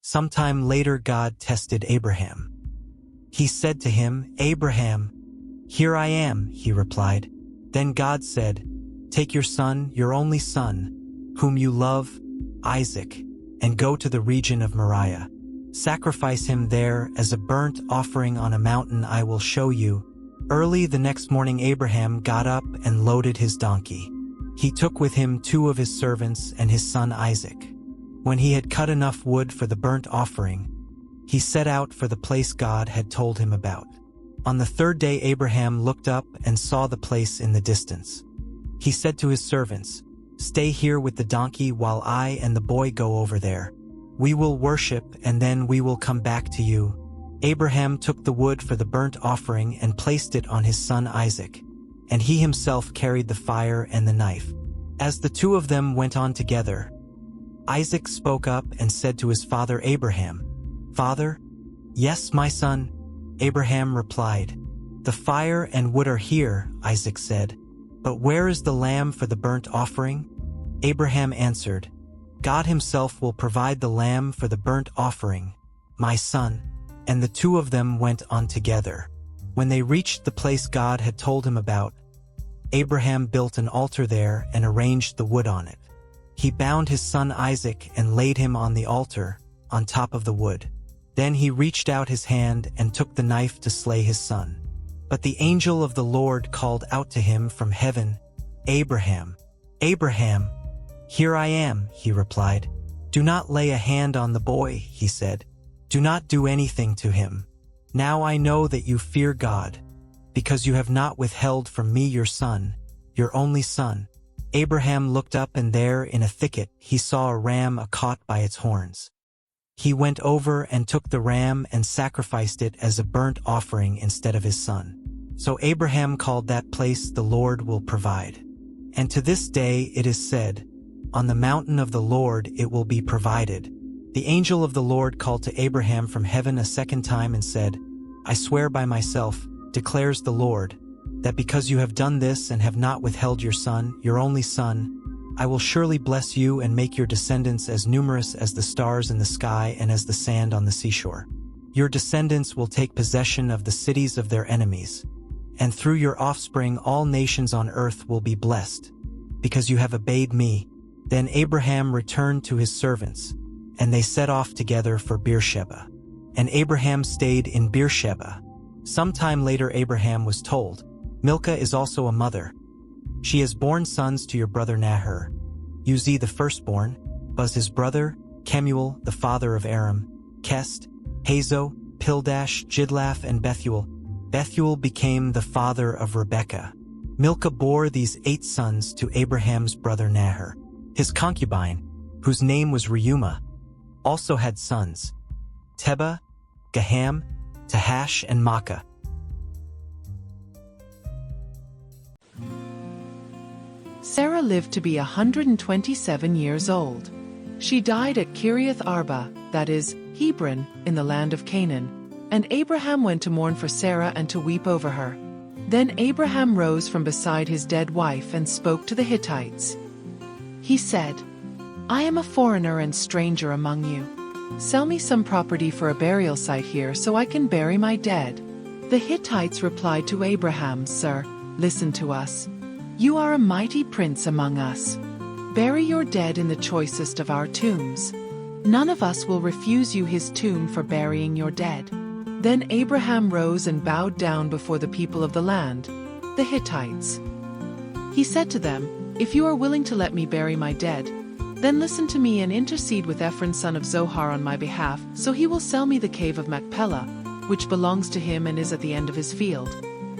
Sometime later God tested Abraham. He said to him, "Abraham." "Here I am," he replied. Then God said, "Take your son, your only son, whom you love, Isaac, and go to the region of Moriah. Sacrifice him there as a burnt offering on a mountain I will show you." Early the next morning Abraham got up and loaded his donkey. He took with him 2 of his servants and his son Isaac. When he had cut enough wood for the burnt offering, he set out for the place God had told him about. On the 3rd day Abraham looked up and saw the place in the distance. He said to his servants, "Stay here with the donkey while I and the boy go over there. We will worship and then we will come back to you." Abraham took the wood for the burnt offering and placed it on his son Isaac, and he himself carried the fire and the knife. As the 2 of them went on together, Isaac spoke up and said to his father Abraham, "Father?" "Yes, my son," Abraham replied. "The fire and wood are here," Isaac said. "But where is the lamb for the burnt offering?" Abraham answered, "God himself will provide the lamb for the burnt offering, my son." And the 2 of them went on together. When they reached the place God had told him about, Abraham built an altar there and arranged the wood on it. He bound his son Isaac and laid him on the altar, on top of the wood. Then he reached out his hand and took the knife to slay his son. But the angel of the Lord called out to him from heaven, "Abraham, Abraham." "Here I am," he replied. "Do not lay a hand on the boy," he said. "Do not do anything to him. Now I know that you fear God, because you have not withheld from me your son, your only son." Abraham looked up, and there in a thicket he saw a ram caught by its horns. He went over and took the ram and sacrificed it as a burnt offering instead of his son. So Abraham called that place, "The Lord will provide." And to this day it is said, "On the mountain of the Lord it will be provided." The angel of the Lord called to Abraham from heaven a second time and said, "I swear by myself, declares the Lord, that because you have done this and have not withheld your son, your only son, I will surely bless you and make your descendants as numerous as the stars in the sky and as the sand on the seashore. Your descendants will take possession of the cities of their enemies, and through your offspring all nations on earth will be blessed, because you have obeyed me." Then Abraham returned to his servants, and they set off together for Beersheba. And Abraham stayed in Beersheba. Sometime later Abraham was told, "Milcah is also a mother. She has borne sons to your brother Nahor. Uzi the firstborn, Buz his brother, Kemuel the father of Aram, Kest, Hazo, Pildash, Jidlaph, and Bethuel. Bethuel became the father of Rebekah. Milcah bore these 8 sons to Abraham's brother Nahor. His concubine, whose name was Reumah, also had sons, Tebah, Gaham, Tahash, and Makkah. Sarah lived to be 127 years old. She died at Kiriath Arba, that is, Hebron, in the land of Canaan. And Abraham went to mourn for Sarah and to weep over her. Then Abraham rose from beside his dead wife and spoke to the Hittites. He said, "I am a foreigner and stranger among you. Sell me some property for a burial site here so I can bury my dead." The Hittites replied to Abraham, "Sir, listen to us. You are a mighty prince among us. Bury your dead in the choicest of our tombs. None of us will refuse you his tomb for burying your dead." Then Abraham rose and bowed down before the people of the land, the Hittites. He said to them, "If you are willing to let me bury my dead, then listen to me and intercede with Ephron son of Zohar on my behalf, so he will sell me the cave of Machpelah, which belongs to him and is at the end of his field.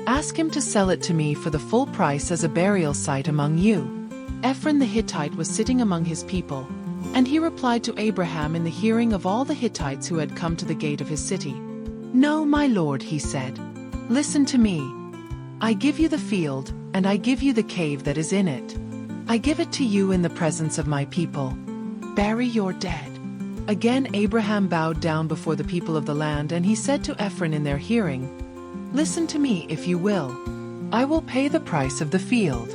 Ask him to sell it to me for the full price as a burial site among you." Ephron the Hittite was sitting among his people, and he replied to Abraham in the hearing of all the Hittites who had come to the gate of his city. "No, my lord," he said. "Listen to me. I give you the field, and I give you the cave that is in it. I give it to you in the presence of my people. Bury your dead." Again Abraham bowed down before the people of the land, and he said to Ephron in their hearing, "Listen to me if you will. I will pay the price of the field.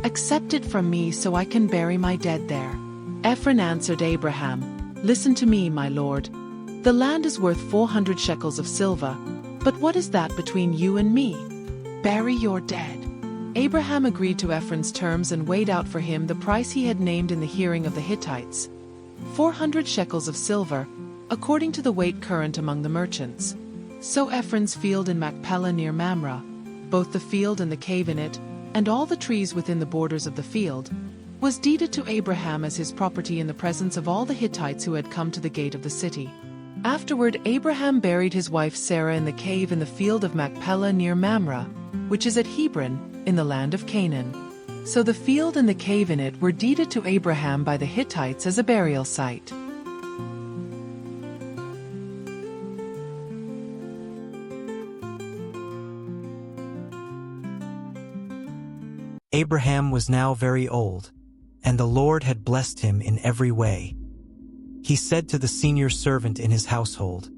Accept it from me so I can bury my dead there." Ephron answered Abraham, "Listen to me, my lord. "The land is worth 400 shekels of silver, but what is that between you and me? Bury your dead." Abraham agreed to Ephron's terms and weighed out for him the price he had named in the hearing of the Hittites, 400 shekels of silver, according to the weight current among the merchants. So Ephron's field in Machpelah near Mamre, both the field and the cave in it, and all the trees within the borders of the field, was deeded to Abraham as his property in the presence of all the Hittites who had come to the gate of the city. Afterward, Abraham buried his wife Sarah in the cave in the field of Machpelah near Mamre, which is at Hebron, in the land of Canaan. So the field and the cave in it were deeded to Abraham by the Hittites as a burial site. Abraham was now very old, and the Lord had blessed him in every way. He said to the senior servant in his household,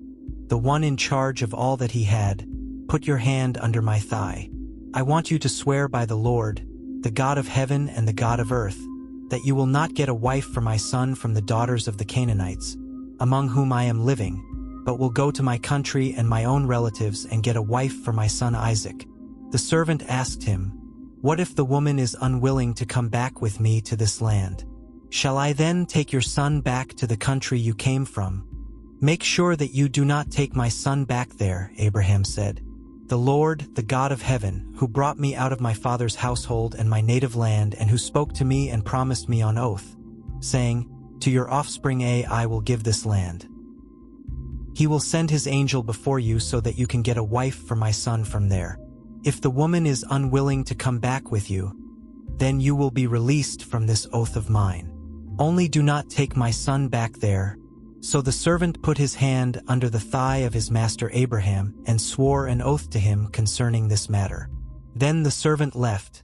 the one in charge of all that he had, "Put your hand under my thigh. I want you to swear by the Lord, the God of heaven and the God of earth, that you will not get a wife for my son from the daughters of the Canaanites, among whom I am living, but will go to my country and my own relatives and get a wife for my son Isaac." The servant asked him, "What if the woman is unwilling to come back with me to this land? Shall I then take your son back to the country you came from?" "Make sure that you do not take my son back there," Abraham said. "The Lord, the God of heaven, who brought me out of my father's household and my native land, and who spoke to me and promised me on oath, saying, 'To your offspring I will give this land.' He will send his angel before you so that you can get a wife for my son from there. If the woman is unwilling to come back with you, then you will be released from this oath of mine. Only do not take my son back there." So the servant put his hand under the thigh of his master Abraham and swore an oath to him concerning this matter. Then the servant left,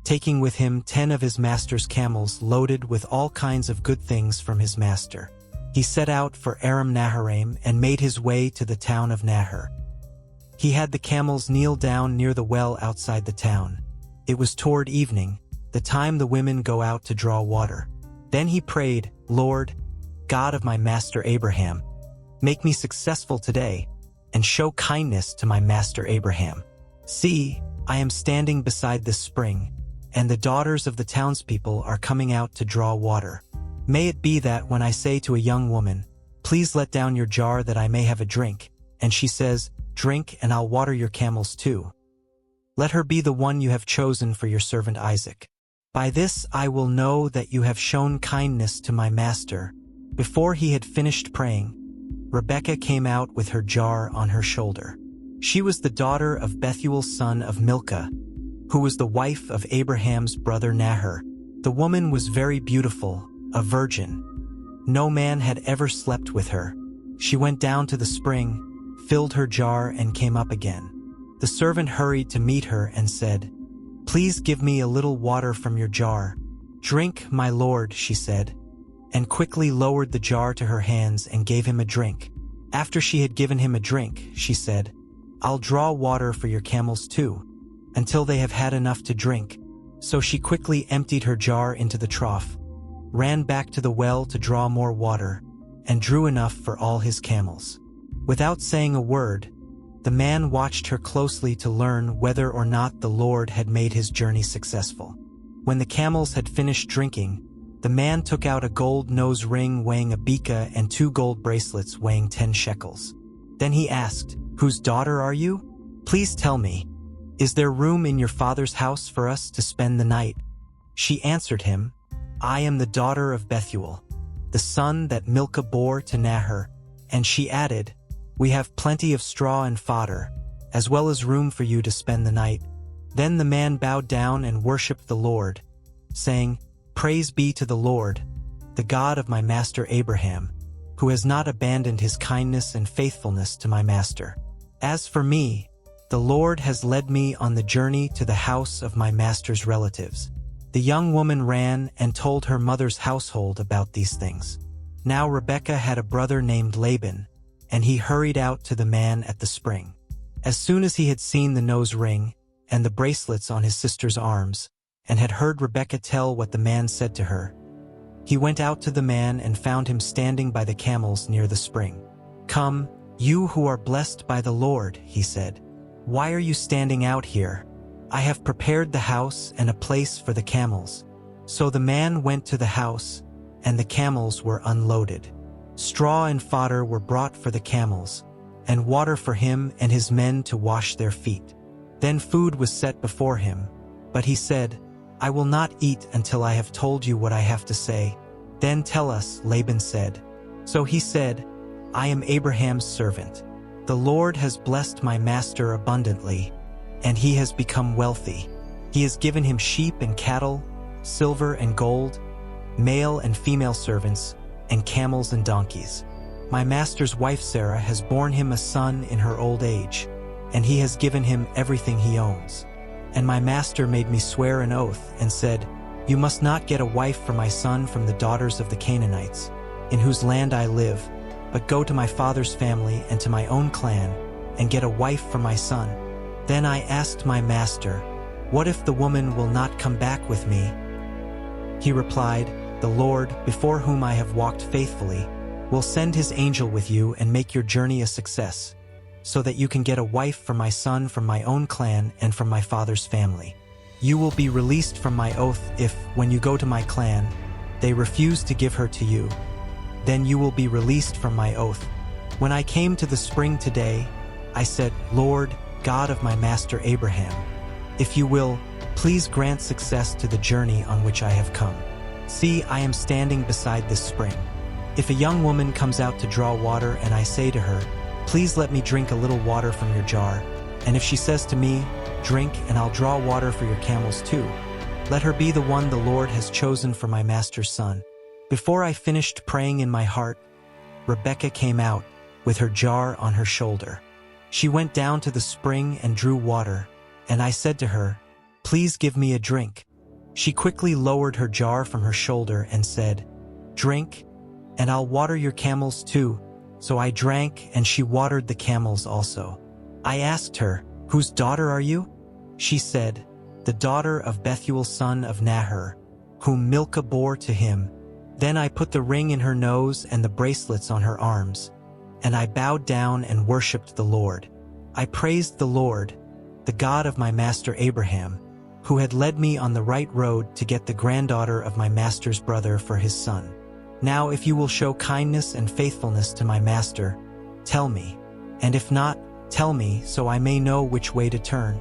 taking with him 10 of his master's camels loaded with all kinds of good things from his master. He set out for Aram Naharaim and made his way to the town of Nahor. He had the camels kneel down near the well outside the town. It was toward evening, the time the women go out to draw water. Then he prayed, "Lord, God of my master Abraham, make me successful today, and show kindness to my master Abraham. See, I am standing beside this spring, and the daughters of the townspeople are coming out to draw water. May it be that when I say to a young woman, 'Please let down your jar that I may have a drink,' and she says, 'Drink, and I'll water your camels too,' let her be the one you have chosen for your servant Isaac. By this I will know that you have shown kindness to my master." Before he had finished praying, Rebekah came out with her jar on her shoulder. She was the daughter of Bethuel's son of Milcah, who was the wife of Abraham's brother Nahor. The woman was very beautiful, a virgin. No man had ever slept with her. She went down to the spring, filled her jar, and came up again. The servant hurried to meet her and said, "Please give me a little water from your jar." "Drink, my lord," she said, and quickly lowered the jar to her hands and gave him a drink. After she had given him a drink, she said, "I'll draw water for your camels too, until they have had enough to drink." So she quickly emptied her jar into the trough, ran back to the well to draw more water, and drew enough for all his camels. Without saying a word, the man watched her closely to learn whether or not the Lord had made his journey successful. When the camels had finished drinking, the man took out a gold nose ring weighing a beka and 2 gold bracelets weighing 10 shekels. Then he asked, "Whose daughter are you? Please tell me, is there room in your father's house for us to spend the night?" She answered him, "I am the daughter of Bethuel, the son that Milcah bore to Nahor." And she added, "We have plenty of straw and fodder, as well as room for you to spend the night." Then the man bowed down and worshipped the Lord, saying, "Praise be to the Lord, the God of my master Abraham, who has not abandoned his kindness and faithfulness to my master. As for me, the Lord has led me on the journey to the house of my master's relatives." The young woman ran and told her mother's household about these things. Now Rebekah had a brother named Laban, and he hurried out to the man at the spring. As soon as he had seen the nose ring and the bracelets on his sister's arms, and had heard Rebekah tell what the man said to her, he went out to the man and found him standing by the camels near the spring. "Come, you who are blessed by the Lord," he said. "Why are you standing out here? I have prepared the house and a place for the camels." So the man went to the house, and the camels were unloaded. Straw and fodder were brought for the camels, and water for him and his men to wash their feet. Then food was set before him, but he said, "I will not eat until I have told you what I have to say." "Then tell us," Laban said. So he said, "I am Abraham's servant. The Lord has blessed my master abundantly, and he has become wealthy. He has given him sheep and cattle, silver and gold, male and female servants, and camels and donkeys. My master's wife Sarah has borne him a son in her old age, and he has given him everything he owns. And my master made me swear an oath and said, 'You must not get a wife for my son from the daughters of the Canaanites, in whose land I live, but go to my father's family and to my own clan, and get a wife for my son.' Then I asked my master, 'What if the woman will not come back with me?' He replied, 'The Lord, before whom I have walked faithfully, will send his angel with you and make your journey a success, so that you can get a wife for my son from my own clan and from my father's family. You will be released from my oath if, when you go to my clan, they refuse to give her to you. Then you will be released from my oath. When I came to the spring today, I said, 'Lord, God of my master Abraham, if you will, please grant success to the journey on which I have come. See, I am standing beside this spring. If a young woman comes out to draw water and I say to her, "Please let me drink a little water from your jar," and if she says to me, "Drink, and I'll draw water for your camels too," let her be the one the Lord has chosen for my master's son." Before I finished praying in my heart, Rebekah came out, with her jar on her shoulder. She went down to the spring and drew water, and I said to her, "Please give me a drink." She quickly lowered her jar from her shoulder and said, "Drink, and I'll water your camels too." So I drank, and she watered the camels also. I asked her, "Whose daughter are you?" She said, "The daughter of Bethuel son of Nahor, whom Milcah bore to him." Then I put the ring in her nose and the bracelets on her arms, and I bowed down and worshipped the Lord. I praised the Lord, the God of my master Abraham, who had led me on the right road to get the granddaughter of my master's brother for his son. Now if you will show kindness and faithfulness to my master, tell me, and if not, tell me so I may know which way to turn."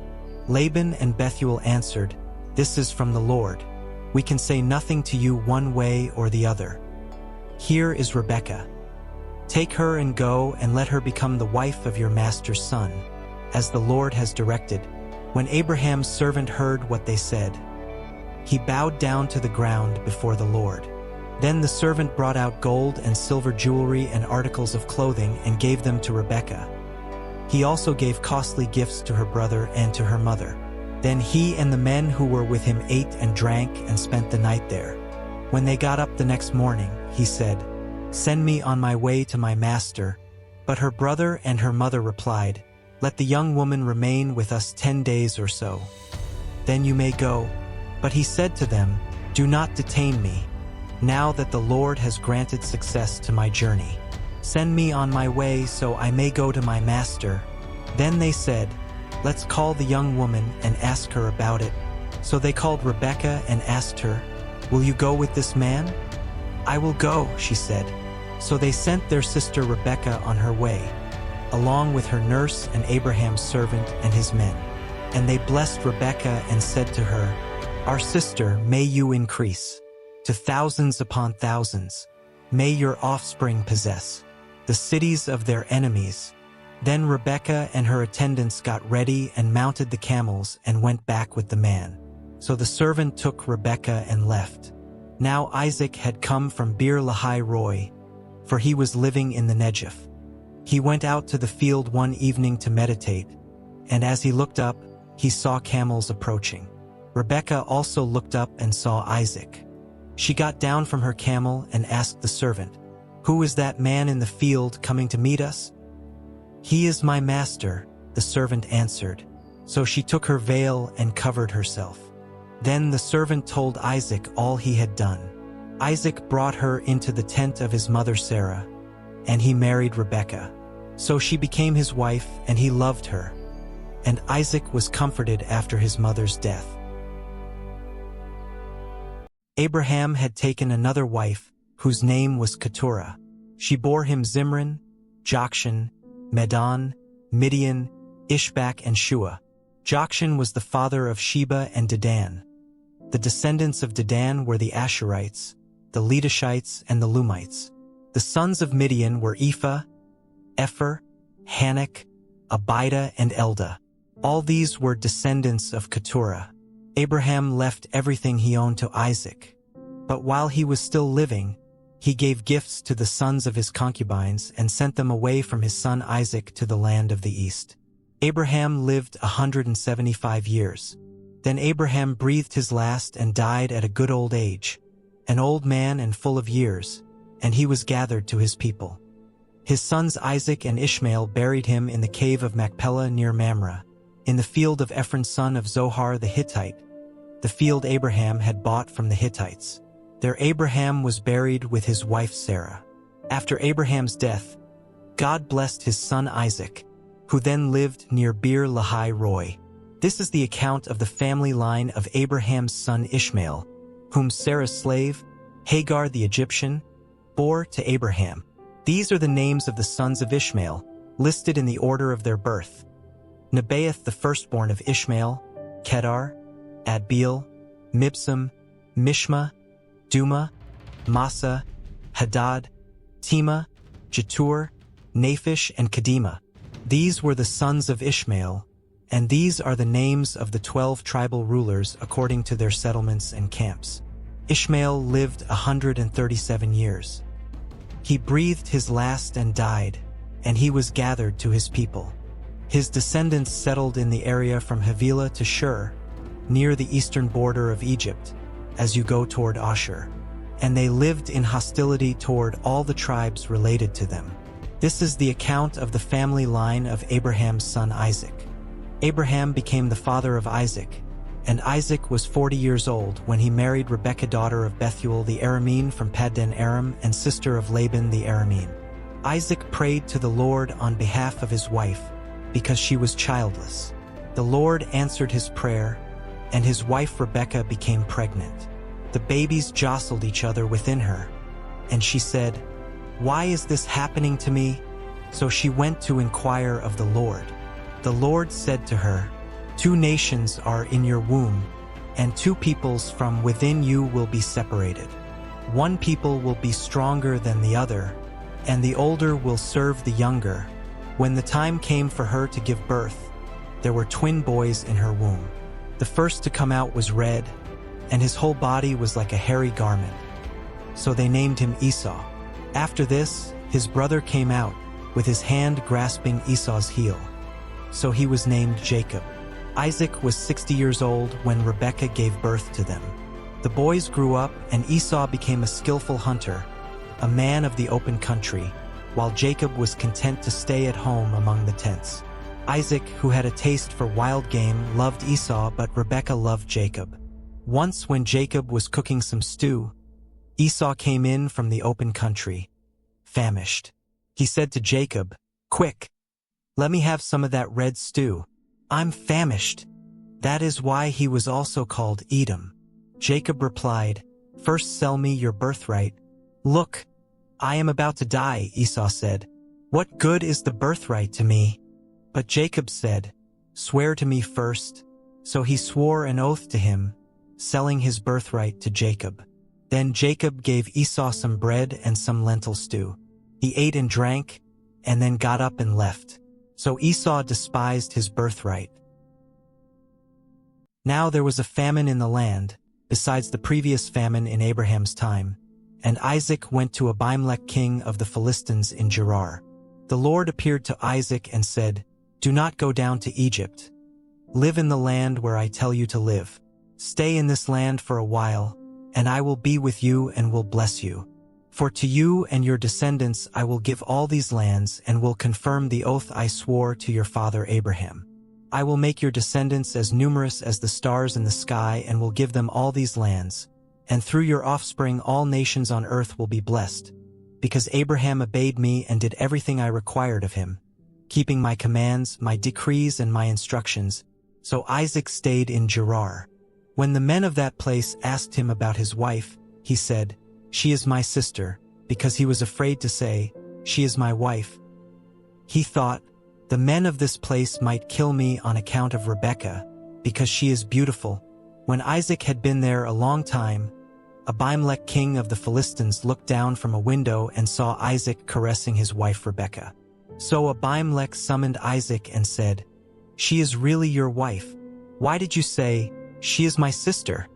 Laban and Bethuel answered, "This is from the Lord. We can say nothing to you one way or the other. Here is Rebekah. Take her and go and let her become the wife of your master's son, as the Lord has directed." When Abraham's servant heard what they said, he bowed down to the ground before the Lord. Then the servant brought out gold and silver jewelry and articles of clothing and gave them to Rebekah. He also gave costly gifts to her brother and to her mother. Then he and the men who were with him ate and drank and spent the night there. When they got up the next morning, he said, "Send me on my way to my master." But her brother and her mother replied, "Let the young woman remain with us 10 days or so. Then you may go." But he said to them, "Do not detain me, now that the Lord has granted success to my journey. Send me on my way so I may go to my master." Then they said, "Let's call the young woman and ask her about it." So they called Rebekah and asked her, "Will you go with this man?" "I will go," she said. So they sent their sister Rebekah on her way, along with her nurse and Abraham's servant and his men. And they blessed Rebekah and said to her, "Our sister, may you increase to thousands upon thousands. May your offspring possess the cities of their enemies." Then Rebekah and her attendants got ready and mounted the camels and went back with the man. So the servant took Rebekah and left. Now Isaac had come from Beer Lahai Roi, for he was living in the Negev. He went out to the field one evening to meditate, and as he looked up, he saw camels approaching. Rebekah also looked up and saw Isaac. She got down from her camel and asked the servant, "Who is that man in the field coming to meet us?" "He is my master," the servant answered. So she took her veil and covered herself. Then the servant told Isaac all he had done. Isaac brought her into the tent of his mother Sarah, and he married Rebekah. So she became his wife, and he loved her. And Isaac was comforted after his mother's death. Abraham had taken another wife, whose name was Keturah. She bore him Zimran, Jokshan, Medan, Midian, Ishbak, and Shua. Jokshan was the father of Sheba and Dedan. The descendants of Dedan were the Asherites, the Letushites, and the Lumites. The sons of Midian were Ephah, Epher, Hanok, Abida, and Eldah. All these were descendants of Keturah. Abraham left everything he owned to Isaac. But while he was still living, he gave gifts to the sons of his concubines and sent them away from his son Isaac to the land of the east. Abraham lived 175 years. Then Abraham breathed his last and died at a good old age, an old man and full of years, and he was gathered to his people. His sons Isaac and Ishmael buried him in the cave of Machpelah near Mamre, in the field of Ephron son of Zohar the Hittite, the field Abraham had bought from the Hittites. There Abraham was buried with his wife Sarah. After Abraham's death, God blessed his son Isaac, who then lived near Beer Lahai Roi. This is the account of the family line of Abraham's son Ishmael, whom Sarah's slave, Hagar the Egyptian, bore to Abraham. These are the names of the sons of Ishmael, listed in the order of their birth. Nebaioth the firstborn of Ishmael, Kedar, Adbeel, Mibsam, Mishma, Duma, Massa, Hadad, Tema, Jetur, Naphish, and Kedema. These were the sons of Ishmael, and these are the names of the 12 tribal rulers according to their settlements and camps. Ishmael lived 137 years. He breathed his last and died, and he was gathered to his people. His descendants settled in the area from Havilah to Shur, near the eastern border of Egypt, as you go toward Ashur. And they lived in hostility toward all the tribes related to them. This is the account of the family line of Abraham's son Isaac. Abraham became the father of Isaac, and Isaac was 40 years old when he married Rebekah daughter of Bethuel the Aramean from Paddan Aram and sister of Laban the Aramean. Isaac prayed to the Lord on behalf of his wife, because she was childless. The Lord answered his prayer, and his wife Rebekah became pregnant. The babies jostled each other within her, and she said, "Why is this happening to me?" So she went to inquire of the Lord. The Lord said to her, "Two nations are in your womb, and two peoples from within you will be separated. One people will be stronger than the other, and the older will serve the younger." When the time came for her to give birth, there were twin boys in her womb. The first to come out was red, and his whole body was like a hairy garment. So they named him Esau. After this, his brother came out, with his hand grasping Esau's heel. So he was named Jacob. Isaac was 60 years old when Rebekah gave birth to them. The boys grew up, and Esau became a skillful hunter, a man of the open country, while Jacob was content to stay at home among the tents. Isaac, who had a taste for wild game, loved Esau, but Rebekah loved Jacob. Once when Jacob was cooking some stew, Esau came in from the open country, famished. He said to Jacob, "Quick, let me have some of that red stew. I'm famished." That is why he was also called Edom. Jacob replied, "First sell me your birthright." "Look, I am about to die," Esau said. "What good is the birthright to me?" But Jacob said, "Swear to me first." So he swore an oath to him, selling his birthright to Jacob. Then Jacob gave Esau some bread and some lentil stew. He ate and drank, and then got up and left. So Esau despised his birthright. Now there was a famine in the land, besides the previous famine in Abraham's time, and Isaac went to Abimelek king of the Philistines in Gerar. The Lord appeared to Isaac and said, "Do not go down to Egypt. Live in the land where I tell you to live. Stay in this land for a while, and I will be with you and will bless you. For to you and your descendants I will give all these lands and will confirm the oath I swore to your father Abraham. I will make your descendants as numerous as the stars in the sky and will give them all these lands, and through your offspring all nations on earth will be blessed, because Abraham obeyed me and did everything I required of him, keeping my commands, my decrees, and my instructions. So Isaac stayed in Gerar. When the men of that place asked him about his wife, he said, "She is my sister," because he was afraid to say, "She is my wife." He thought, "The men of this place might kill me on account of Rebekah, because she is beautiful." When Isaac had been there a long time, Abimelek, king of the Philistines, looked down from a window and saw Isaac caressing his wife Rebekah. So Abimelek summoned Isaac and said, "She is really your wife. Why did you say, 'She is my sister'?"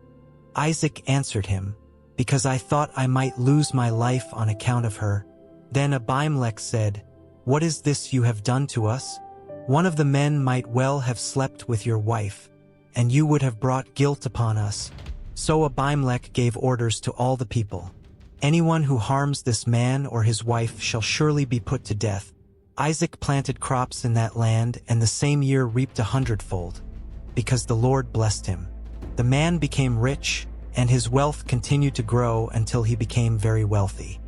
Isaac answered him, "Because I thought I might lose my life on account of her." Then Abimelek said, "What is this you have done to us? One of the men might well have slept with your wife, and you would have brought guilt upon us." So Abimelek gave orders to all the people, "Anyone who harms this man or his wife shall surely be put to death." Isaac planted crops in that land and the same year reaped 100-fold, because the Lord blessed him. The man became rich, and his wealth continued to grow until he became very wealthy.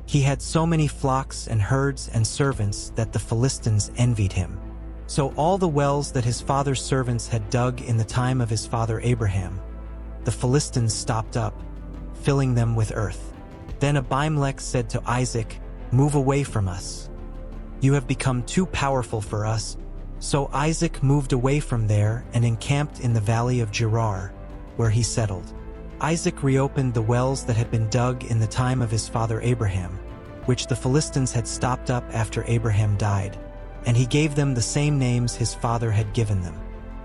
He had so many flocks and herds and servants that the Philistines envied him. So all the wells that his father's servants had dug in the time of his father Abraham, the Philistines stopped up, filling them with earth. Then Abimelek said to Isaac, "Move away from us. You have become too powerful for us." So Isaac moved away from there and encamped in the valley of Gerar, where he settled. Isaac reopened the wells that had been dug in the time of his father Abraham, which the Philistines had stopped up after Abraham died, and he gave them the same names his father had given them.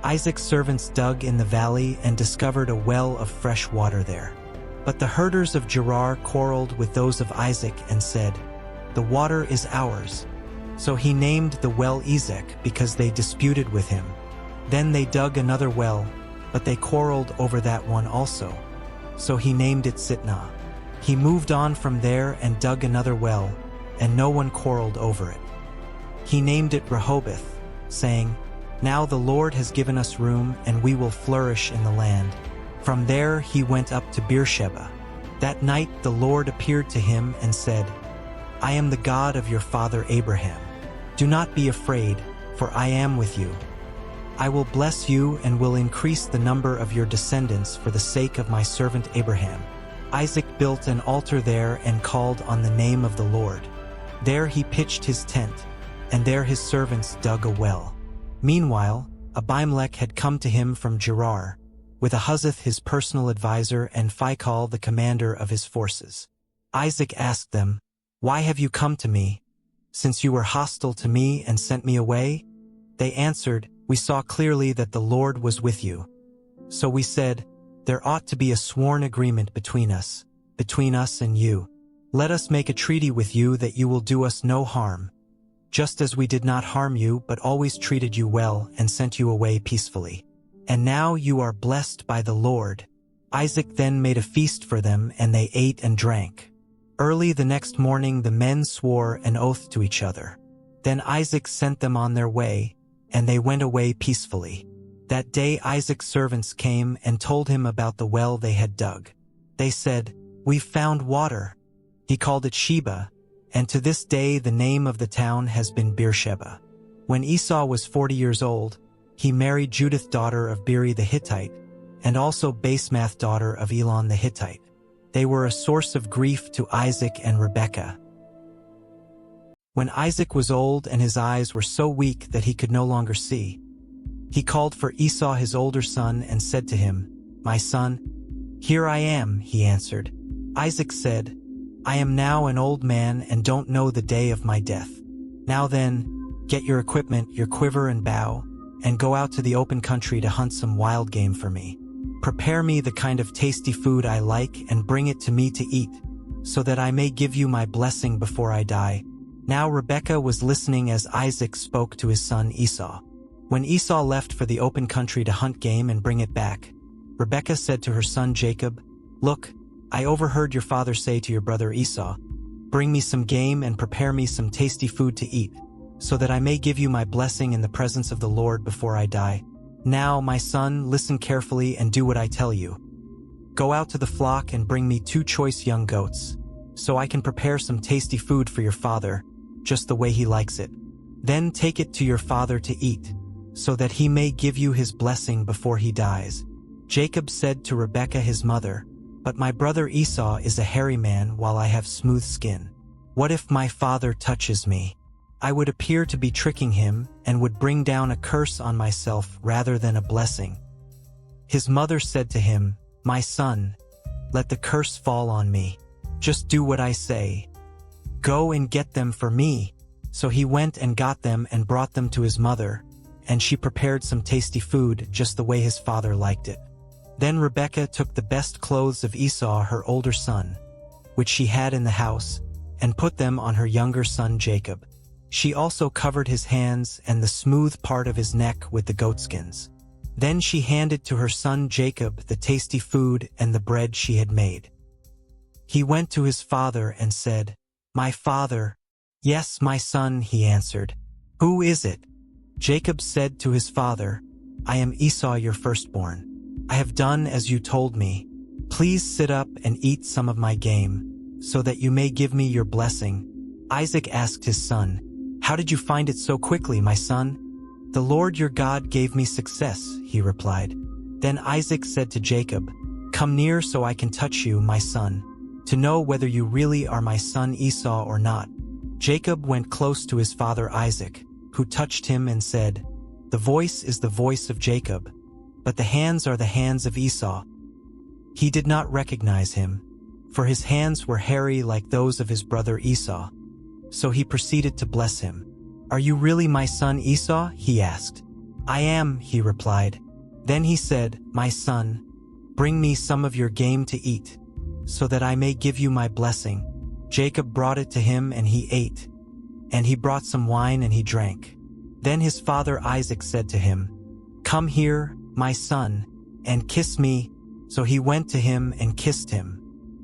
Isaac's servants dug in the valley and discovered a well of fresh water there. But the herders of Gerar quarreled with those of Isaac and said, "The water is ours." So he named the well Esek because they disputed with him. Then they dug another well, but they quarreled over that one also. So he named it Sitnah. He moved on from there and dug another well, and no one quarreled over it. He named it Rehoboth, saying, "Now the Lord has given us room, and we will flourish in the land." From there he went up to Beersheba. That night the Lord appeared to him and said, "I am the God of your father Abraham. Do not be afraid, for I am with you. I will bless you and will increase the number of your descendants for the sake of my servant Abraham." Isaac built an altar there and called on the name of the Lord. There he pitched his tent, and there his servants dug a well. Meanwhile, Abimelek had come to him from Gerar, with Ahuzzath his personal advisor and Phicol the commander of his forces. Isaac asked them, "Why have you come to me, since you were hostile to me and sent me away?" They answered, "We saw clearly that the Lord was with you. So we said, there ought to be a sworn agreement between us and you. Let us make a treaty with you that you will do us no harm, just as we did not harm you but always treated you well and sent you away peacefully. And now you are blessed by the Lord." Isaac then made a feast for them, and they ate and drank. Early the next morning the men swore an oath to each other. Then Isaac sent them on their way, and they went away peacefully. That day Isaac's servants came and told him about the well they had dug. They said, "We've found water." He called it Sheba, and to this day the name of the town has been Beersheba. When Esau was 40 years old, he married Judith daughter of Beeri the Hittite, and also Basemath daughter of Elon the Hittite. They were a source of grief to Isaac and Rebekah. When Isaac was old and his eyes were so weak that he could no longer see, he called for Esau his older son and said to him, "My son." "Here I am," he answered. Isaac said, "I am now an old man and don't know the day of my death. Now then, get your equipment, your quiver and bow, and go out to the open country to hunt some wild game for me. Prepare me the kind of tasty food I like and bring it to me to eat, so that I may give you my blessing before I die." Now Rebekah was listening as Isaac spoke to his son Esau. When Esau left for the open country to hunt game and bring it back, Rebekah said to her son Jacob, "Look, I overheard your father say to your brother Esau, 'Bring me some game and prepare me some tasty food to eat, so that I may give you my blessing in the presence of the Lord before I die.' Now, my son, listen carefully and do what I tell you. Go out to the flock and bring me 2 choice young goats, so I can prepare some tasty food for your father, just the way he likes it. Then take it to your father to eat, so that he may give you his blessing before he dies." Jacob said to Rebekah his mother, "But my brother Esau is a hairy man while I have smooth skin. What if my father touches me? I would appear to be tricking him and would bring down a curse on myself rather than a blessing." His mother said to him, "My son, let the curse fall on me. Just do what I say. Go and get them for me." So he went and got them and brought them to his mother, and she prepared some tasty food just the way his father liked it. Then Rebekah took the best clothes of Esau, her older son, which she had in the house, and put them on her younger son Jacob. She also covered his hands and the smooth part of his neck with the goatskins. Then she handed to her son Jacob the tasty food and the bread she had made. He went to his father and said, "My father." "Yes, my son," he answered. "Who is it?" Jacob said to his father, "I am Esau, your firstborn. I have done as you told me. Please sit up and eat some of my game, so that you may give me your blessing." Isaac asked his son, "How did you find it so quickly, my son?" "The Lord your God gave me success," he replied. Then Isaac said to Jacob, "Come near so I can touch you, my son, to know whether you really are my son Esau or not." Jacob went close to his father Isaac, who touched him and said, "The voice is the voice of Jacob, but the hands are the hands of Esau." He did not recognize him, for his hands were hairy like those of his brother Esau. So he proceeded to bless him. "Are you really my son Esau?" he asked. "I am," he replied. Then he said, "My son, bring me some of your game to eat, so that I may give you my blessing." Jacob brought it to him and he ate, and he brought some wine and he drank. Then his father Isaac said to him, "Come here, my son, and kiss me." So he went to him and kissed him.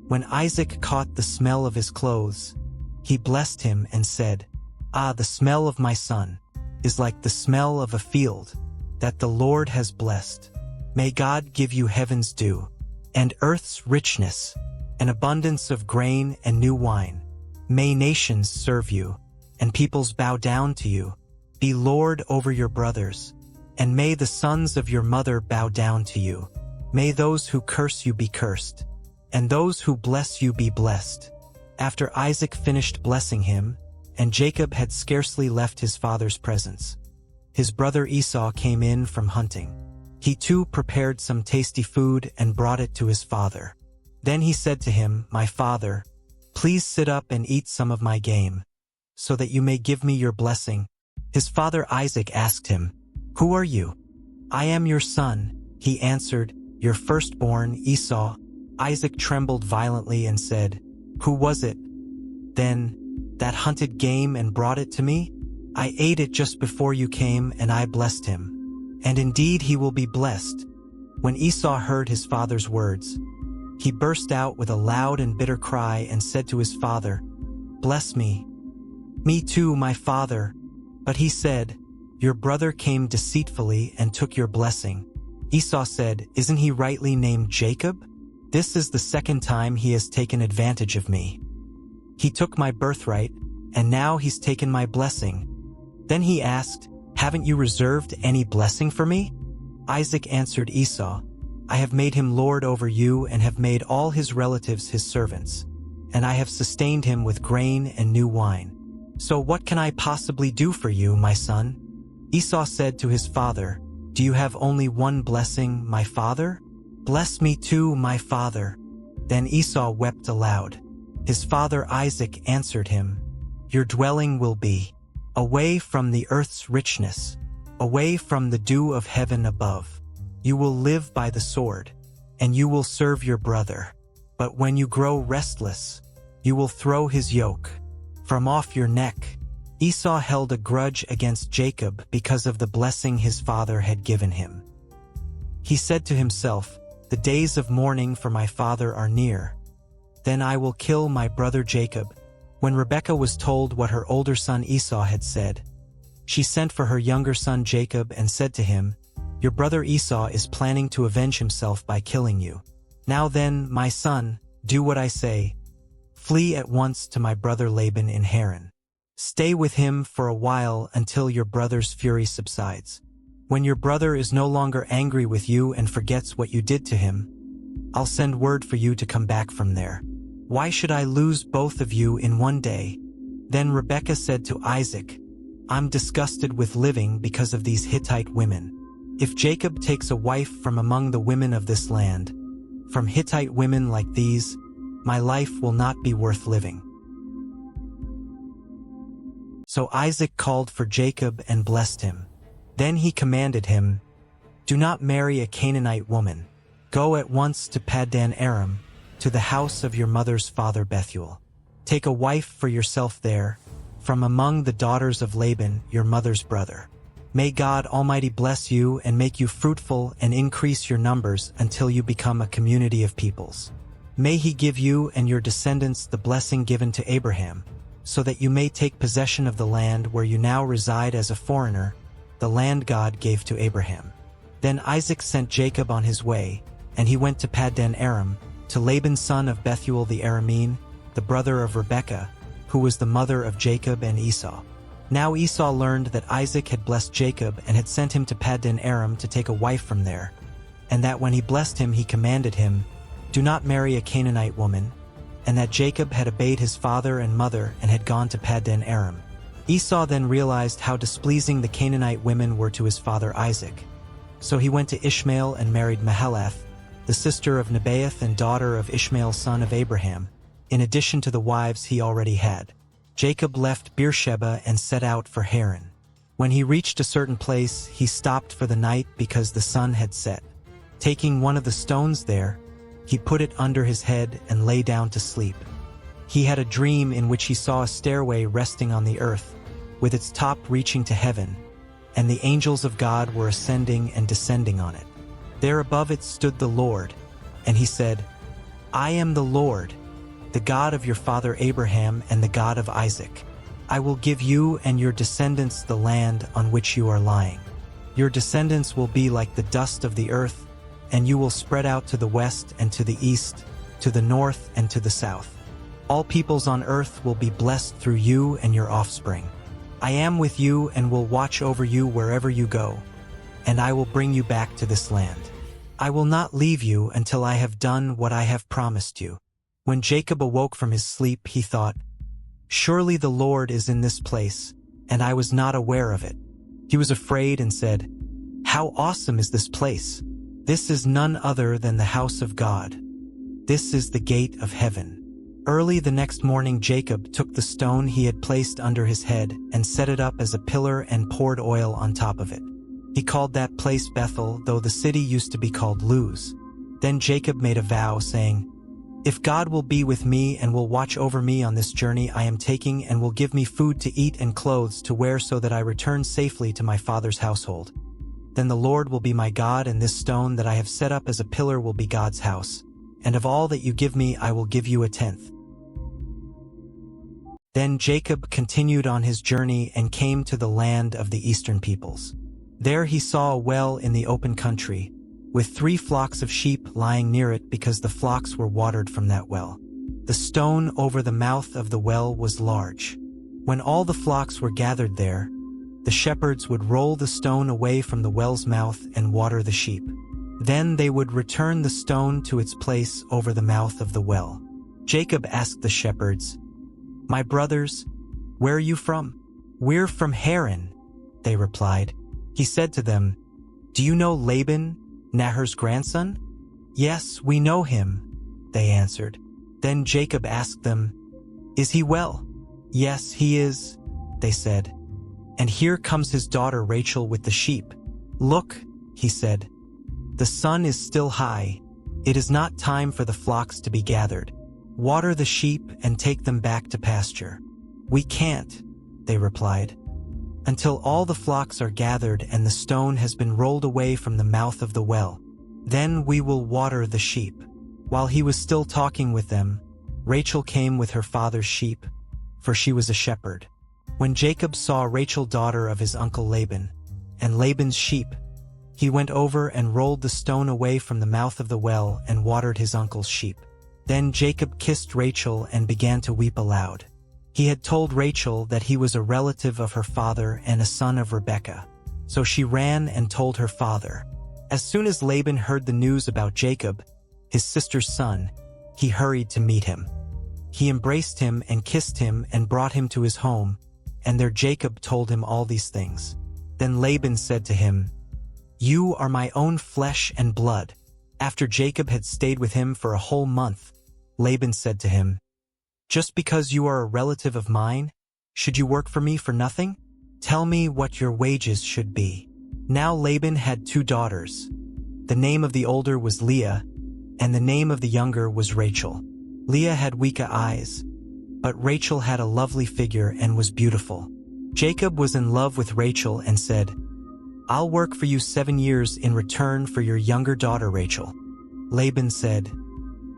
When Isaac caught the smell of his clothes, he blessed him and said, "Ah, the smell of my son is like the smell of a field that the Lord has blessed. May God give you heaven's dew, and earth's richness, an abundance of grain and new wine. May nations serve you, and peoples bow down to you. Be Lord over your brothers, and may the sons of your mother bow down to you. May those who curse you be cursed, and those who bless you be blessed." After Isaac finished blessing him, and Jacob had scarcely left his father's presence, his brother Esau came in from hunting. He too prepared some tasty food and brought it to his father. Then he said to him, "My father, please sit up and eat some of my game, so that you may give me your blessing." His father Isaac asked him, "Who are you?" "I am your son," he answered, "your firstborn, Esau." Isaac trembled violently and said, "Who was it, then, that hunted game and brought it to me? I ate it just before you came, and I blessed him. And indeed he will be blessed." When Esau heard his father's words, he burst out with a loud and bitter cry and said to his father, "Bless me." "Me too, my father." But he said, "Your brother came deceitfully and took your blessing." Esau said, "Isn't he rightly named Jacob? This is the second time he has taken advantage of me. He took my birthright, and now he's taken my blessing." Then he asked, "Haven't you reserved any blessing for me?" Isaac answered Esau, "I have made him lord over you and have made all his relatives his servants, and I have sustained him with grain and new wine. So what can I possibly do for you, my son?" Esau said to his father, "Do you have only one blessing, my father? Bless me too, my father." Then Esau wept aloud. His father Isaac answered him, "Your dwelling will be away from the earth's richness, away from the dew of heaven above. You will live by the sword, and you will serve your brother. But when you grow restless, you will throw his yoke from off your neck." Esau held a grudge against Jacob because of the blessing his father had given him. He said to himself, "The days of mourning for my father are near. Then I will kill my brother Jacob." When Rebekah was told what her older son Esau had said, she sent for her younger son Jacob and said to him, "Your brother Esau is planning to avenge himself by killing you. Now then, my son, do what I say. Flee at once to my brother Laban in Haran. Stay with him for a while until your brother's fury subsides. When your brother is no longer angry with you and forgets what you did to him, I'll send word for you to come back from there. Why should I lose both of you in one day?" Then Rebekah said to Isaac, "I'm disgusted with living because of these Hittite women. If Jacob takes a wife from among the women of this land, from Hittite women like these, my life will not be worth living." So Isaac called for Jacob and blessed him. Then he commanded him, "Do not marry a Canaanite woman. Go at once to Paddan Aram, to the house of your mother's father Bethuel. Take a wife for yourself there, from among the daughters of Laban, your mother's brother. May God Almighty bless you and make you fruitful and increase your numbers until you become a community of peoples. May he give you and your descendants the blessing given to Abraham, so that you may take possession of the land where you now reside as a foreigner, the land God gave to Abraham." Then Isaac sent Jacob on his way, and he went to Paddan Aram, to Laban son of Bethuel the Aramean, the brother of Rebekah, who was the mother of Jacob and Esau. Now Esau learned that Isaac had blessed Jacob and had sent him to Paddan Aram to take a wife from there, and that when he blessed him he commanded him, "Do not marry a Canaanite woman," and that Jacob had obeyed his father and mother and had gone to Paddan Aram. Esau then realized how displeasing the Canaanite women were to his father Isaac. So he went to Ishmael and married Mahalath, the sister of Nebaioth and daughter of Ishmael son of Abraham, in addition to the wives he already had. Jacob left Beersheba and set out for Haran. When he reached a certain place, he stopped for the night because the sun had set. Taking one of the stones there, he put it under his head and lay down to sleep. He had a dream in which he saw a stairway resting on the earth, with its top reaching to heaven, and the angels of God were ascending and descending on it. There above it stood the Lord, and he said, "I am the Lord, the God of your father Abraham and the God of Isaac. I will give you and your descendants the land on which you are lying. Your descendants will be like the dust of the earth, and you will spread out to the west and to the east, to the north and to the south. All peoples on earth will be blessed through you and your offspring. I am with you and will watch over you wherever you go, and I will bring you back to this land. I will not leave you until I have done what I have promised you." When Jacob awoke from his sleep, he thought, "Surely the Lord is in this place, and I was not aware of it." He was afraid and said, "How awesome is this place! This is none other than the house of God. This is the gate of heaven." Early the next morning Jacob took the stone he had placed under his head and set it up as a pillar and poured oil on top of it. He called that place Bethel, though the city used to be called Luz. Then Jacob made a vow, saying, "If God will be with me and will watch over me on this journey I am taking and will give me food to eat and clothes to wear so that I return safely to my father's household, then the Lord will be my God, and this stone that I have set up as a pillar will be God's house. And of all that you give me I will give you a tenth." Then Jacob continued on his journey and came to the land of the eastern peoples. There he saw a well in the open country, with 3 flocks of sheep lying near it because the flocks were watered from that well. The stone over the mouth of the well was large. When all the flocks were gathered there, the shepherds would roll the stone away from the well's mouth and water the sheep. Then they would return the stone to its place over the mouth of the well. Jacob asked the shepherds, "My brothers, where are you from?" "We're from Haran," they replied. He said to them, "Do you know Laban, Nahor's grandson?" "Yes, we know him," they answered. Then Jacob asked them, "Is he well?" "Yes, he is," they said. "And here comes his daughter Rachel with the sheep." "Look," he said, "the sun is still high. It is not time for the flocks to be gathered. Water the sheep and take them back to pasture." "We can't," they replied, "until all the flocks are gathered and the stone has been rolled away from the mouth of the well. Then we will water the sheep." While he was still talking with them, Rachel came with her father's sheep, for she was a shepherd. When Jacob saw Rachel, daughter of his uncle Laban, and Laban's sheep, he went over and rolled the stone away from the mouth of the well and watered his uncle's sheep. Then Jacob kissed Rachel and began to weep aloud. He had told Rachel that he was a relative of her father and a son of Rebekah. So she ran and told her father. As soon as Laban heard the news about Jacob, his sister's son, he hurried to meet him. He embraced him and kissed him and brought him to his home, and there Jacob told him all these things. Then Laban said to him, "You are my own flesh and blood." After Jacob had stayed with him for a whole month, Laban said to him, "Just because you are a relative of mine, should you work for me for nothing? Tell me what your wages should be." Now Laban had 2 daughters. The name of the older was Leah, and the name of the younger was Rachel. Leah had weaker eyes, but Rachel had a lovely figure and was beautiful. Jacob was in love with Rachel and said, "I'll work for you 7 years in return for your younger daughter Rachel." Laban said,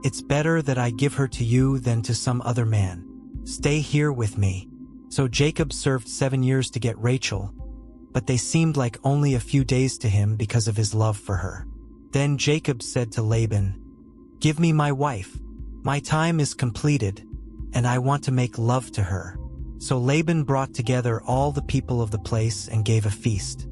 "It's better that I give her to you than to some other man. Stay here with me." So Jacob served 7 years to get Rachel, but they seemed like only a few days to him because of his love for her. Then Jacob said to Laban, "Give me my wife. My time is completed, and I want to make love to her." So Laban brought together all the people of the place and gave a feast.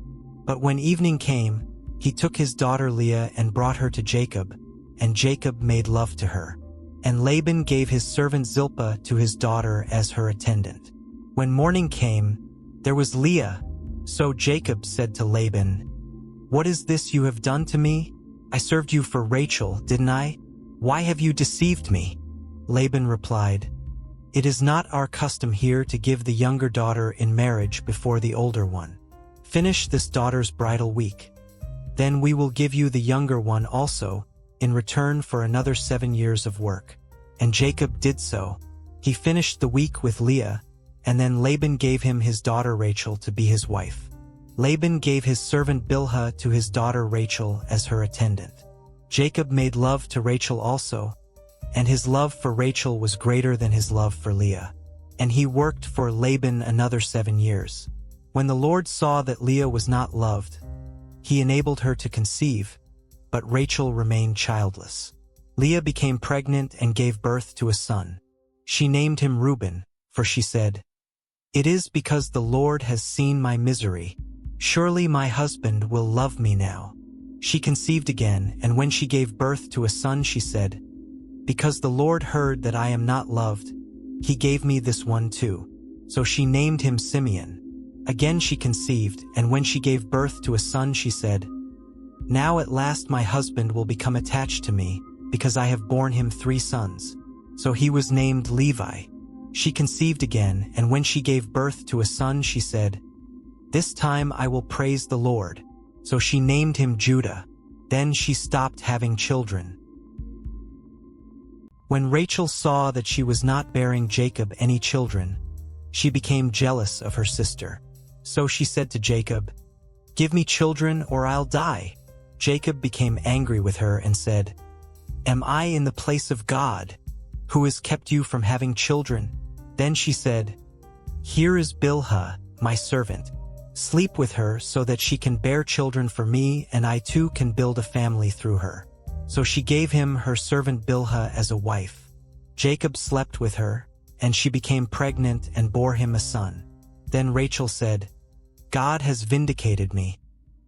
But when evening came, he took his daughter Leah and brought her to Jacob, and Jacob made love to her. And Laban gave his servant Zilpah to his daughter as her attendant. When morning came, there was Leah. So Jacob said to Laban, "What is this you have done to me? I served you for Rachel, didn't I? Why have you deceived me?" Laban replied, "It is not our custom here to give the younger daughter in marriage before the older one. Finish this daughter's bridal week. Then we will give you the younger one also, in return for another 7 years of work." And Jacob did so. He finished the week with Leah, and then Laban gave him his daughter Rachel to be his wife. Laban gave his servant Bilhah to his daughter Rachel as her attendant. Jacob made love to Rachel also, and his love for Rachel was greater than his love for Leah. And he worked for Laban another 7 years. When the Lord saw that Leah was not loved, he enabled her to conceive, but Rachel remained childless. Leah became pregnant and gave birth to a son. She named him Reuben, for she said, "It is because the Lord has seen my misery. Surely my husband will love me now." She conceived again, and when she gave birth to a son she said, "Because the Lord heard that I am not loved, he gave me this one too." So she named him Simeon. Again she conceived, and when she gave birth to a son she said, "Now at last my husband will become attached to me, because I have borne him 3 sons." So he was named Levi. She conceived again, and when she gave birth to a son she said, "This time I will praise the Lord." So she named him Judah. Then she stopped having children. When Rachel saw that she was not bearing Jacob any children, she became jealous of her sister. So she said to Jacob, "Give me children or I'll die." Jacob became angry with her and said, "Am I in the place of God, who has kept you from having children?" Then she said, "Here is Bilhah, my servant. Sleep with her so that she can bear children for me, and I too can build a family through her." So she gave him her servant Bilhah as a wife. Jacob slept with her, and she became pregnant and bore him a son. Then Rachel said, "God has vindicated me.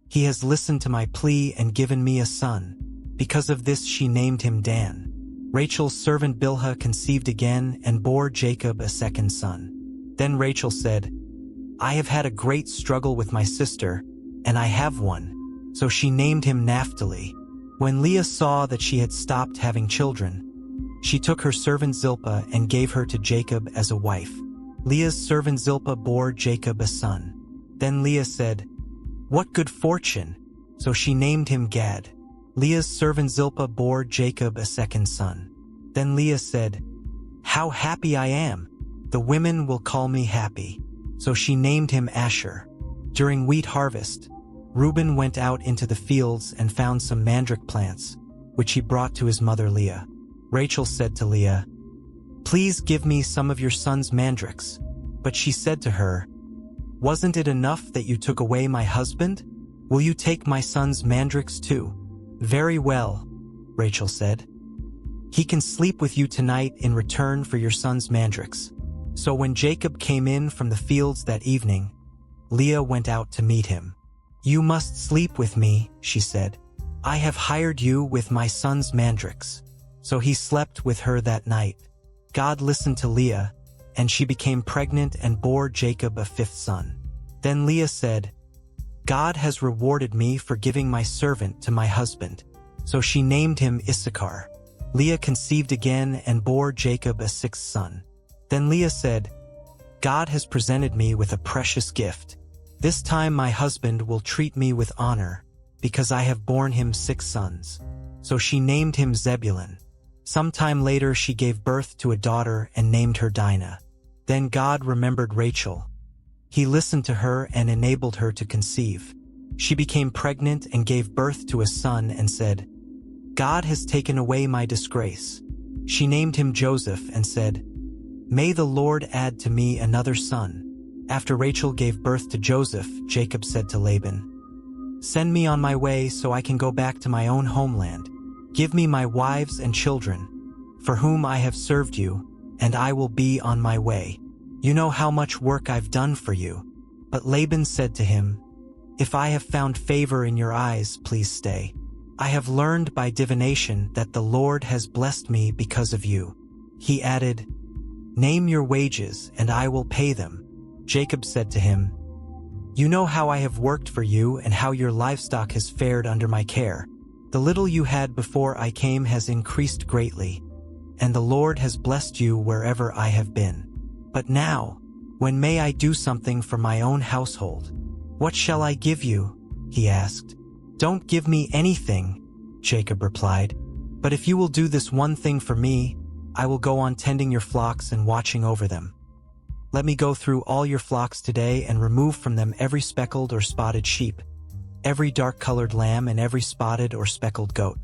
He has listened to my plea and given me a son." Because of this she named him Dan. Rachel's servant Bilhah conceived again and bore Jacob a second son. Then Rachel said, "I have had a great struggle with my sister, and I have one." So she named him Naphtali. When Leah saw that she had stopped having children, she took her servant Zilpah and gave her to Jacob as a wife. Leah's servant Zilpah bore Jacob a son. Then Leah said, "What good fortune!" So she named him Gad. Leah's servant Zilpah bore Jacob a second son. Then Leah said, "How happy I am! The women will call me happy." So she named him Asher. During wheat harvest, Reuben went out into the fields and found some mandrake plants, which he brought to his mother Leah. Rachel said to Leah, "Please give me some of your son's mandrakes." But she said to her, "Wasn't it enough that you took away my husband? Will you take my son's mandrakes too?" "Very well," Rachel said. "He can sleep with you tonight in return for your son's mandrakes." So when Jacob came in from the fields that evening, Leah went out to meet him. "You must sleep with me," she said. "I have hired you with my son's mandrakes." So he slept with her that night. God listened to Leah, and she became pregnant and bore Jacob a fifth son. Then Leah said, "God has rewarded me for giving my servant to my husband." So she named him Issachar. Leah conceived again and bore Jacob a sixth son. Then Leah said, "God has presented me with a precious gift. This time my husband will treat me with honor, because I have borne him six sons." So she named him Zebulun. Sometime later she gave birth to a daughter and named her Dinah. Then God remembered Rachel. He listened to her and enabled her to conceive. She became pregnant and gave birth to a son and said, "God has taken away my disgrace." She named him Joseph and said, "May the Lord add to me another son." After Rachel gave birth to Joseph, Jacob said to Laban, "Send me on my way so I can go back to my own homeland. Give me my wives and children, for whom I have served you, and I will be on my way. You know how much work I've done for you." But Laban said to him, "If I have found favor in your eyes, please stay. I have learned by divination that the Lord has blessed me because of you." He added, "Name your wages, and I will pay them." Jacob said to him, "You know how I have worked for you and how your livestock has fared under my care. The little you had before I came has increased greatly, and the Lord has blessed you wherever I have been. But now, when may I do something for my own household? What shall I give you?" he asked. "Don't give me anything," Jacob replied. "But if you will do this one thing for me, I will go on tending your flocks and watching over them. Let me go through all your flocks today and remove from them every speckled or spotted sheep, every dark-colored lamb and every spotted or speckled goat.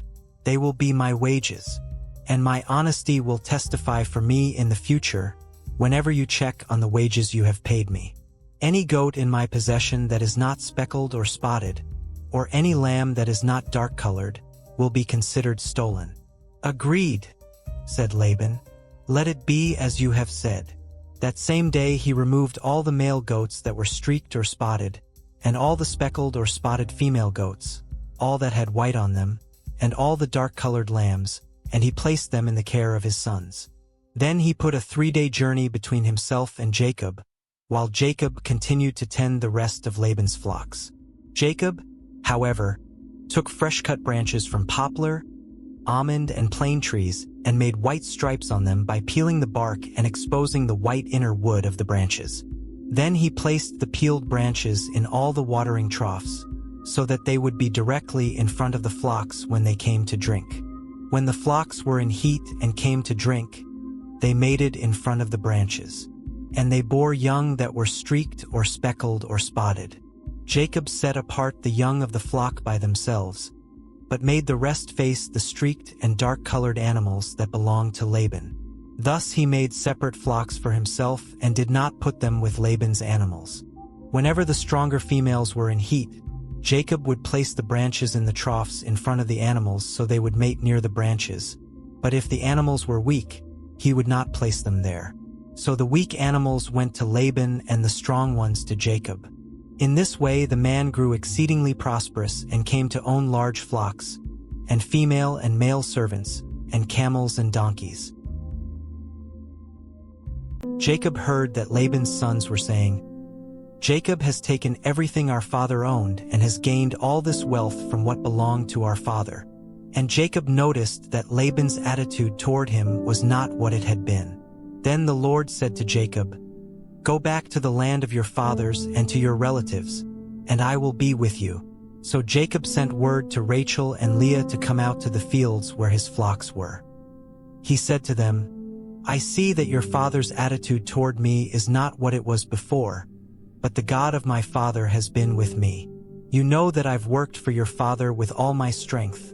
They will be my wages, and my honesty will testify for me in the future whenever you check on the wages you have paid me. Any goat in my possession that is not speckled or spotted, or any lamb that is not dark-colored, will be considered stolen." "Agreed," said Laban. "Let it be as you have said." That same day he removed all the male goats that were streaked or spotted, and all the speckled or spotted female goats, all that had white on them, and all the dark-colored lambs, and he placed them in the care of his sons. Then he put a 3-day journey between himself and Jacob, while Jacob continued to tend the rest of Laban's flocks. Jacob, however, took fresh-cut branches from poplar, almond, and plane trees and made white stripes on them by peeling the bark and exposing the white inner wood of the branches. Then he placed the peeled branches in all the watering troughs, so that they would be directly in front of the flocks when they came to drink. When the flocks were in heat and came to drink, they mated in front of the branches, and they bore young that were streaked or speckled or spotted. Jacob set apart the young of the flock by themselves, but made the rest face the streaked and dark-colored animals that belonged to Laban. Thus he made separate flocks for himself and did not put them with Laban's animals. Whenever the stronger females were in heat, Jacob would place the branches in the troughs in front of the animals so they would mate near the branches. But if the animals were weak, he would not place them there. So the weak animals went to Laban and the strong ones to Jacob. In this way the man grew exceedingly prosperous and came to own large flocks, and female and male servants, and camels and donkeys. Jacob heard that Laban's sons were saying, "Jacob has taken everything our father owned and has gained all this wealth from what belonged to our father." And Jacob noticed that Laban's attitude toward him was not what it had been. Then the Lord said to Jacob, "Go back to the land of your fathers and to your relatives, and I will be with you." So Jacob sent word to Rachel and Leah to come out to the fields where his flocks were. He said to them, "I see that your father's attitude toward me is not what it was before, but the God of my father has been with me. You know that I've worked for your father with all my strength,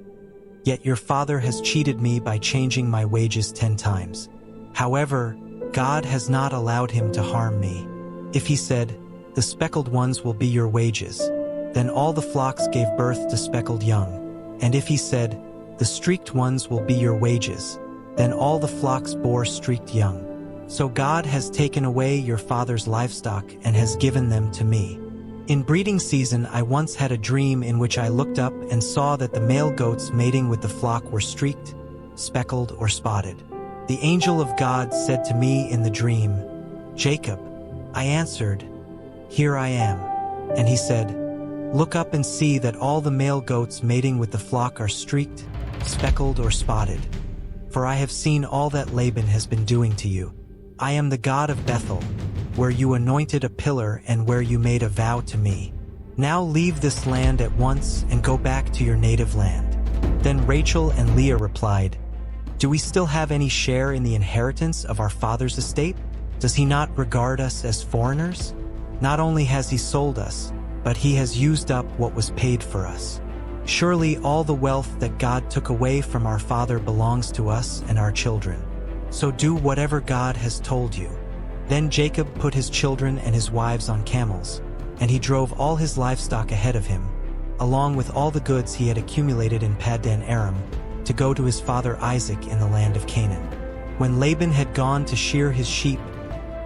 yet your father has cheated me by changing my wages 10 times. However, God has not allowed him to harm me. If he said, 'The speckled ones will be your wages,' then all the flocks gave birth to speckled young. And if he said, 'The streaked ones will be your wages,' then all the flocks bore streaked young. So God has taken away your father's livestock and has given them to me. In breeding season I once had a dream in which I looked up and saw that the male goats mating with the flock were streaked, speckled, or spotted. The angel of God said to me in the dream, "Jacob." I answered, "Here I am." And he said, "Look up and see that all the male goats mating with the flock are streaked, speckled, or spotted. For I have seen all that Laban has been doing to you. I am the God of Bethel, where you anointed a pillar and where you made a vow to me. Now leave this land at once and go back to your native land." Then Rachel and Leah replied, "Do we still have any share in the inheritance of our father's estate? Does he not regard us as foreigners? Not only has he sold us, but he has used up what was paid for us. Surely all the wealth that God took away from our father belongs to us and our children. So do whatever God has told you." Then Jacob put his children and his wives on camels, and he drove all his livestock ahead of him, along with all the goods he had accumulated in Paddan Aram, to go to his father Isaac in the land of Canaan. When Laban had gone to shear his sheep,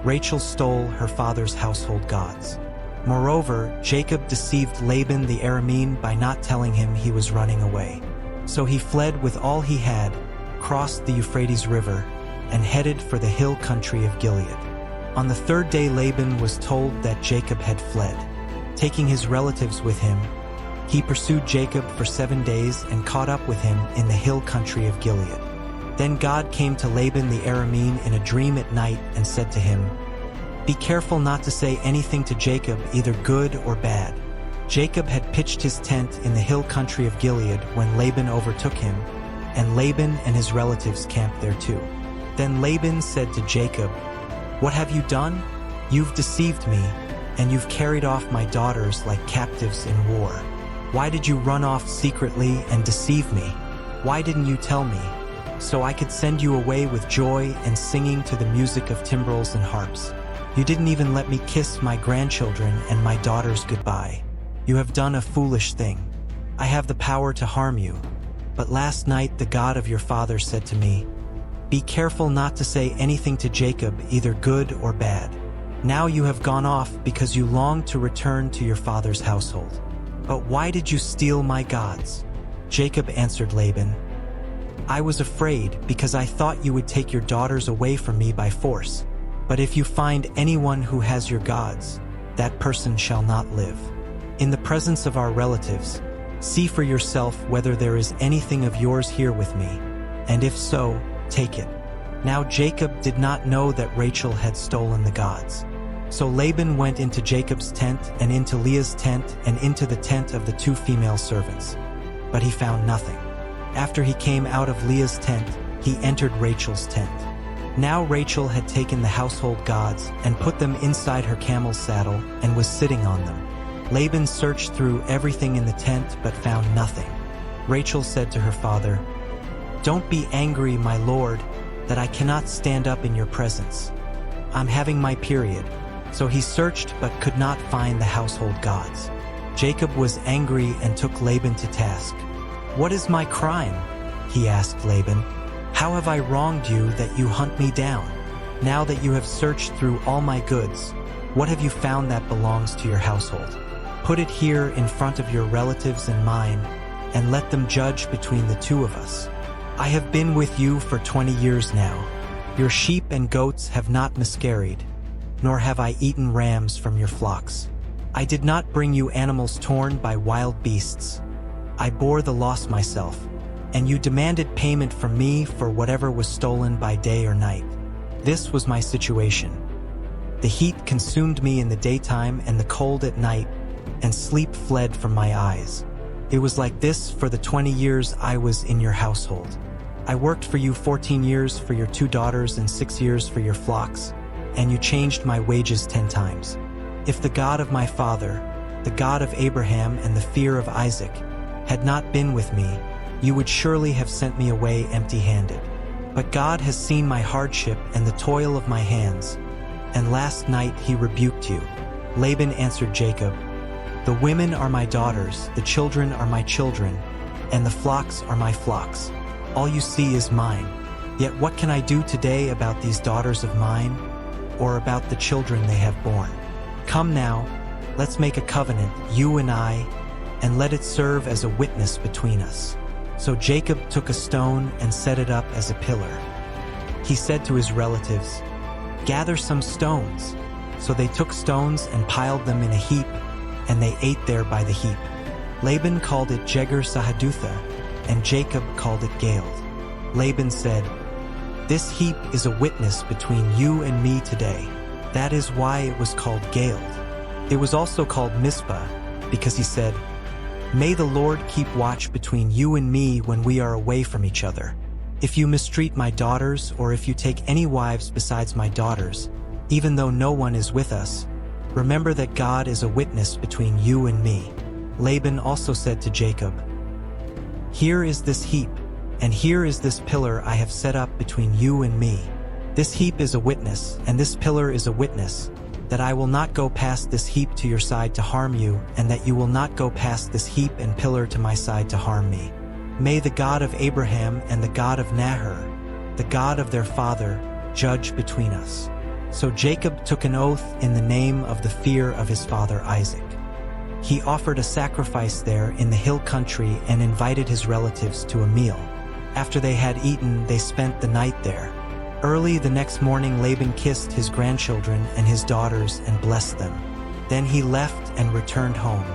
Rachel stole her father's household gods. Moreover, Jacob deceived Laban the Aramean by not telling him he was running away. So he fled with all he had, crossed the Euphrates River, and headed for the hill country of Gilead. On the third day Laban was told that Jacob had fled. Taking his relatives with him, he pursued Jacob for 7 days and caught up with him in the hill country of Gilead. Then God came to Laban the Aramean in a dream at night and said to him, "Be careful not to say anything to Jacob, either good or bad." Jacob had pitched his tent in the hill country of Gilead when Laban overtook him, and Laban and his relatives camped there too. Then Laban said to Jacob, "What have you done? You've deceived me, and you've carried off my daughters like captives in war. Why did you run off secretly and deceive me? Why didn't you tell me, so I could send you away with joy and singing to the music of timbrels and harps? You didn't even let me kiss my grandchildren and my daughters goodbye. You have done a foolish thing. I have the power to harm you. But last night the God of your father said to me, 'Be careful not to say anything to Jacob, either good or bad.' Now you have gone off because you long to return to your father's household. But why did you steal my gods?" Jacob answered Laban, "I was afraid because I thought you would take your daughters away from me by force. But if you find anyone who has your gods, that person shall not live. In the presence of our relatives, see for yourself whether there is anything of yours here with me, and if so, take it." Now Jacob did not know that Rachel had stolen the gods. So Laban went into Jacob's tent and into Leah's tent and into the tent of the 2 female servants. But he found nothing. After he came out of Leah's tent, he entered Rachel's tent. Now Rachel had taken the household gods and put them inside her camel's saddle and was sitting on them. Laban searched through everything in the tent but found nothing. Rachel said to her father, "Don't be angry, my lord, that I cannot stand up in your presence. I'm having my period." So he searched but could not find the household gods. Jacob was angry and took Laban to task. "What is my crime?" he asked Laban. "How have I wronged you that you hunt me down? Now that you have searched through all my goods, what have you found that belongs to your household? Put it here in front of your relatives and mine, and let them judge between the 2 of us. I have been with you for 20 years now. Your sheep and goats have not miscarried, nor have I eaten rams from your flocks. I did not bring you animals torn by wild beasts. I bore the loss myself, and you demanded payment from me for whatever was stolen by day or night. This was my situation. The heat consumed me in the daytime and the cold at night, and sleep fled from my eyes. It was like this for the 20 years I was in your household. I worked for you 14 years for your 2 daughters and 6 years for your flocks, and you changed my wages 10 times. If the God of my father, the God of Abraham and the fear of Isaac, had not been with me, you would surely have sent me away empty-handed. But God has seen my hardship and the toil of my hands, and last night he rebuked you." Laban answered Jacob, "The women are my daughters, the children are my children, and the flocks are my flocks. All you see is mine. Yet what can I do today about these daughters of mine, or about the children they have borne? Come now, let's make a covenant, you and I, and let it serve as a witness between us." So Jacob took a stone and set it up as a pillar. He said to his relatives, "Gather some stones." So they took stones and piled them in a heap, and they ate there by the heap. Laban called it Jegar-Sahadutha, and Jacob called it Galeed. Laban said, "This heap is a witness between you and me today." That is why it was called Galeed. It was also called Mizpah, because he said, "May the Lord keep watch between you and me when we are away from each other. If you mistreat my daughters, or if you take any wives besides my daughters, even though no one is with us, remember that God is a witness between you and me." Laban also said to Jacob, "Here is this heap, and here is this pillar I have set up between you and me. This heap is a witness, and this pillar is a witness, that I will not go past this heap to your side to harm you, and that you will not go past this heap and pillar to my side to harm me. May the God of Abraham and the God of Nahor, the God of their father, judge between us." So Jacob took an oath in the name of the fear of his father Isaac. He offered a sacrifice there in the hill country and invited his relatives to a meal. After they had eaten, they spent the night there. Early the next morning, Laban kissed his grandchildren and his daughters and blessed them. Then he left and returned home.